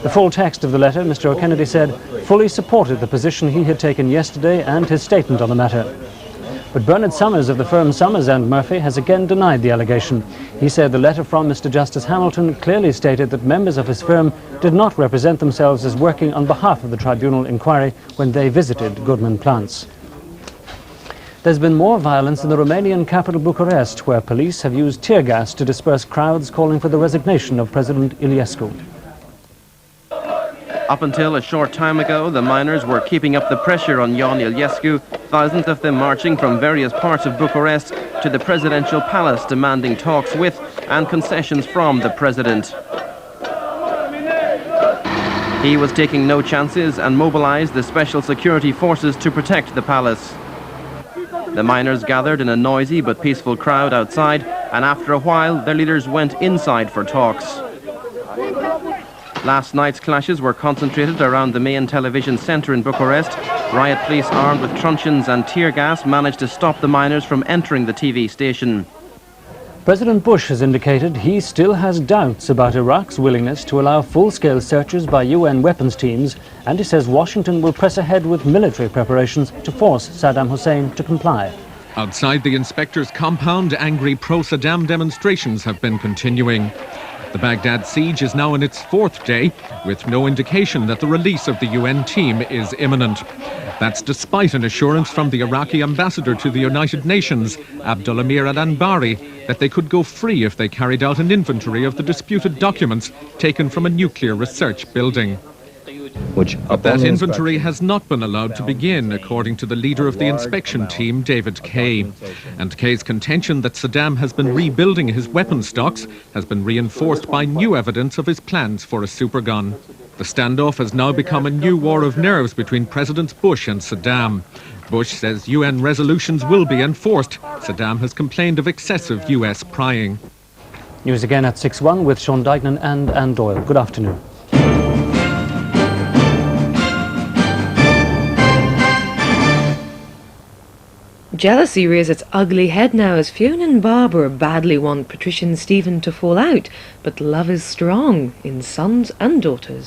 The full text of the letter, Mr O'Kennedy said, fully supported the position he had taken yesterday and his statement on the matter. But Bernard Summers of the firm Summers and Murphy has again denied the allegation. He said the letter from Mr Justice Hamilton clearly stated that members of his firm did not represent themselves as working on behalf of the tribunal inquiry when they visited Goodman plants. There's been more violence in the Romanian capital Bucharest, where police have used tear gas to disperse crowds calling for the resignation of President Iliescu. Up until a short time ago, the miners were keeping up the pressure on Ion Iliescu, thousands of them marching from various parts of Bucharest to the presidential palace demanding talks with and concessions from the president. He was taking no chances and mobilized the special security forces to protect the palace. The miners gathered in a noisy but peaceful crowd outside, and after a while their leaders went inside for talks. Last night's clashes were concentrated around the main television centre in Bucharest. Riot police armed with truncheons and tear gas managed to stop the miners from entering the TV station. President Bush has indicated he still has doubts about Iraq's willingness to allow full-scale searches by UN weapons teams, and he says Washington will press ahead with military preparations to force Saddam Hussein to comply. Outside the inspector's compound, angry pro-Saddam demonstrations have been continuing. The Baghdad siege is now in its fourth day, with no indication that the release of the UN team is imminent. That's despite an assurance from the Iraqi ambassador to the United Nations, Abdulhamir al-Anbari, that they could go free if they carried out an inventory of the disputed documents taken from a nuclear research building. But that inventory has not been allowed to begin, according to the leader of the inspection team, David Kay. And Kay's contention that Saddam has been rebuilding his weapon stocks has been reinforced by new evidence of his plans for a supergun. The standoff has now become a new war of nerves between Presidents Bush and Saddam. Bush says UN resolutions will be enforced. Saddam has complained of excessive US prying. News again at 6:01 with Sean Dignan and Ann Doyle. Good afternoon. Jealousy rears its ugly head now as Fiona and Barbara badly want Patricia and Stephen to fall out, but love is strong in sons and daughters.